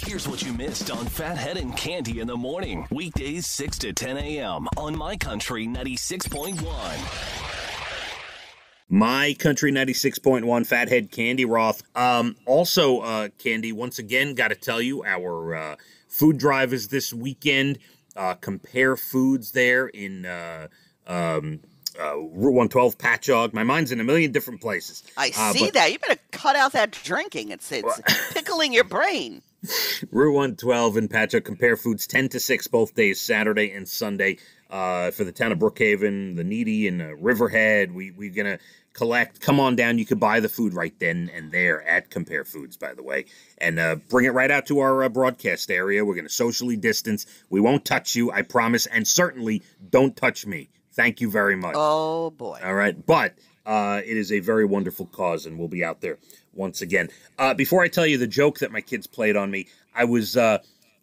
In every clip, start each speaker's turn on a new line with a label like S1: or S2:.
S1: Here's what you missed on Phathead and Cande in the morning. Weekdays 6 to 10 a.m. on My Country 96.1.
S2: My Country 96.1, Phathead, Cande Roth. Also, Cande, once again, got to tell you, our food drive is this weekend. Compare foods there in Route 112, Patchogue. My mind's in a million different places.
S3: I see that. You better cut out that drinking. It's pickling your brain.
S2: Route 112 in Patchogue. Compare foods 10 to 6 both days, Saturday and Sunday. For the town of Brookhaven, the Needy, and Riverhead. We're going to collect. Come on down. You could buy the food right then and there at Compare Foods, by the way. And bring it right out to our broadcast area. We're going to socially distance. We won't touch you, I promise. And certainly don't touch me. Thank you very much.
S3: Oh, boy.
S2: All right. But it is a very wonderful cause, and we'll be out there once again. Before I tell you the joke that my kids played on me, I was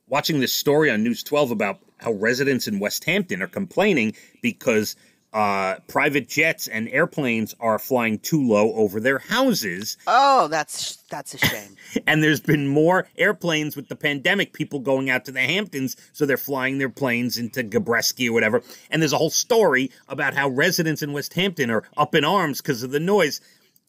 S2: watching this story on News 12 about how residents in West Hampton are complaining because private jets and airplanes are flying too low over their houses.
S3: Oh, that's a shame.
S2: And there's been more airplanes with the pandemic, people going out to the Hamptons, so they're flying their planes into Gabreski or whatever. And there's a whole story about how residents in West Hampton are up in arms because of the noise.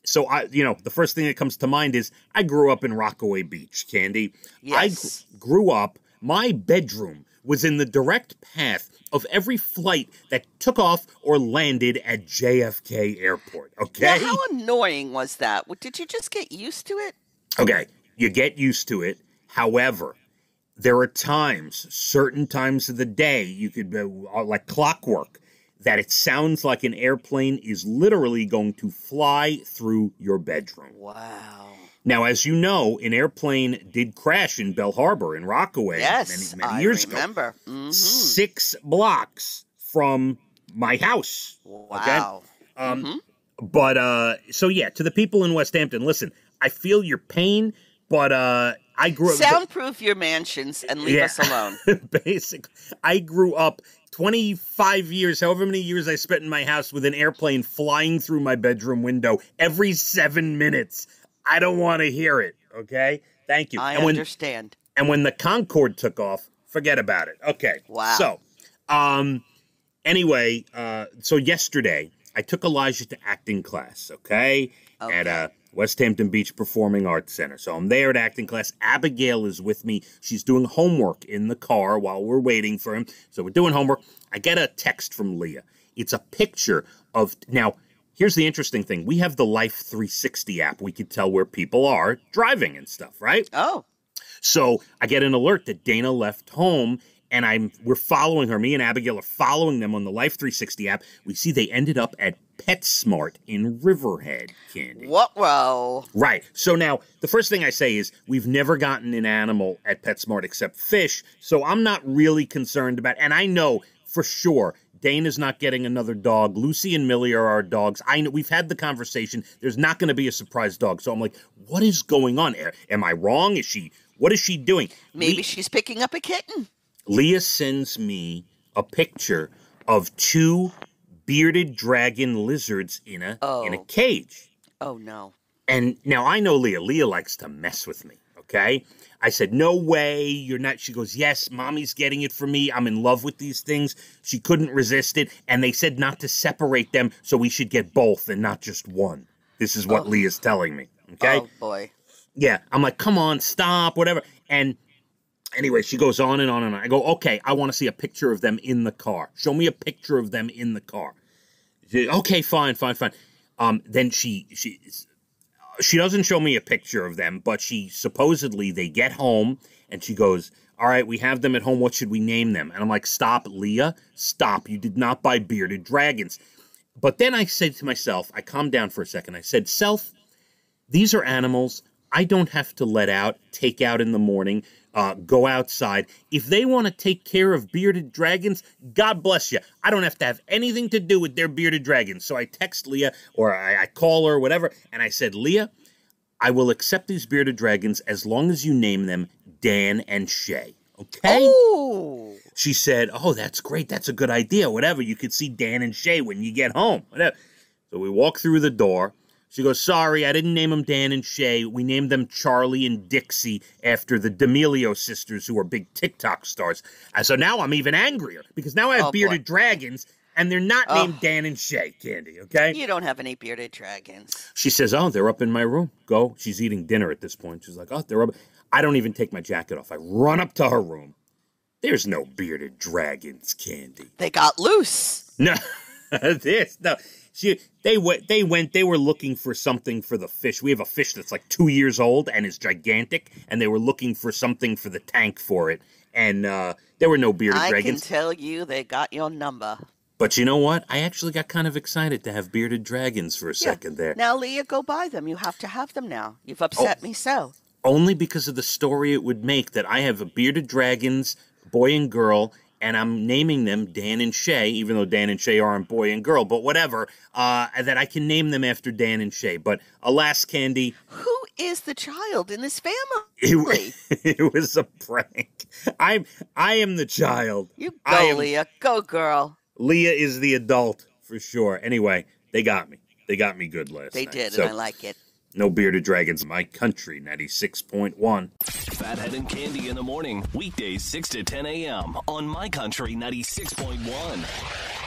S2: So, the first thing that comes to mind is I grew up in Rockaway Beach, Cande.
S3: Yes.
S2: I grew up, my bedroom was in the direct path of every flight that took off or landed at JFK Airport, okay?
S3: Now, how annoying was that? Did you just get used to it?
S2: Okay, you get used to it. However, there are times, certain times of the day, you could, like clockwork, that it sounds like an airplane is literally going to fly through your bedroom.
S3: Wow.
S2: Now, as you know, an airplane did crash in Bell Harbor in Rockaway many years ago.
S3: I remember. Mm-hmm.
S2: 6 blocks from my house.
S3: Wow.
S2: Okay? But, so yeah, to the people in West Hampton, listen, I feel your pain, but I grew up...
S3: Soundproof your mansions and leave us alone.
S2: Basically. I grew up 25 years, however many years I spent in my house with an airplane flying through my bedroom window every 7 minutes. I don't want to hear it, okay? Thank you.
S3: I understand.
S2: And when the Concorde took off, forget about it. Okay.
S3: Wow.
S2: So, anyway, so yesterday, I took Elijah to acting class, okay? At West Hampton Beach Performing Arts Center. So I'm there at acting class. Abigail is with me. She's doing homework in the car while we're waiting for him. So we're doing homework. I get a text from Leah. It's a picture of... Now, here's the interesting thing. We have the Life 360 app. We could tell where people are driving and stuff, right?
S3: Oh.
S2: So I get an alert that Dana left home, and we're following her. Me and Abigail are following them on the Life 360 app. We see they ended up at PetSmart in Riverhead, Cande.
S3: Whoa.
S2: Right. So now, the first thing I say is we've never gotten an animal at PetSmart except fish, so I'm not really concerned about... And I know for sure... Dana's not getting another dog. Lucy and Millie are our dogs. I know we've had the conversation. There's not going to be a surprise dog. So I'm like, what is going on? Am I wrong? What is she doing?
S3: Maybe she's picking up a kitten.
S2: Leah sends me a picture of 2 bearded dragon lizards in a cage.
S3: Oh, no.
S2: And now I know Leah. Leah likes to mess with me, okay? I said, no way, you're not. She goes, yes, mommy's getting it for me. I'm in love with these things. She couldn't resist it. And they said not to separate them, so we should get both and not just one. This is what Leah's telling me, okay?
S3: Oh, boy.
S2: Yeah, I'm like, come on, stop, whatever. And anyway, she goes on and on and on. I go, okay, I want to see a picture of them in the car. Show me a picture of them in the car. Okay, fine. Then she doesn't show me a picture of them, but supposedly they get home and she goes, all right, we have them at home. What should we name them? And I'm like, stop, Leah, stop. You did not buy bearded dragons. But then I said to myself, I calmed down for a second. I said, self, these are animals I don't have to let out, take out in the morning, go outside. If they want to take care of bearded dragons, God bless you. I don't have to have anything to do with their bearded dragons. So I text Leah, or I call her, or whatever, and I said, Leah, I will accept these bearded dragons as long as you name them Dan and Shay. Okay?
S3: Oh!
S2: She said, oh, that's great. That's a good idea. Whatever. You could see Dan and Shay when you get home. Whatever. So we walk through the door. She goes, sorry, I didn't name them Dan and Shay. We named them Charlie and Dixie after the D'Amelio sisters who are big TikTok stars. And so now I'm even angrier because now I have bearded dragons and they're not named Dan and Shay, Candy, okay?
S3: You don't have any bearded dragons.
S2: She says, oh, they're up in my room. Go. She's eating dinner at this point. She's like, oh, they're up. I don't even take my jacket off. I run up to her room. There's no bearded dragons, Candy.
S3: They got loose.
S2: No, no. They were looking for something for the fish. We have a fish that's like 2 years old and is gigantic, and they were looking for something for the tank for it. And there were no bearded dragons.
S3: I can tell you they got your number.
S2: But you know what? I actually got kind of excited to have bearded dragons for a second there.
S3: Now, Leah, go buy them. You have to have them now. You've upset me so.
S2: Only because of the story it would make that I have a bearded dragons, boy and girl, and I'm naming them Dan and Shay, even though Dan and Shay aren't boy and girl, but whatever, that I can name them after Dan and Shay. But alas, Candy.
S3: Who is the child in this family?
S2: It was a prank. I am the child.
S3: You go, Leah. Go, girl.
S2: Leah is the adult, for sure. Anyway, they got me. They got me good last night.
S3: They did, and I like it.
S2: No bearded dragons. My country, 96.1.
S1: Phathead and Cande in the morning. Weekdays 6 to 10 a.m. on My Country 96.1.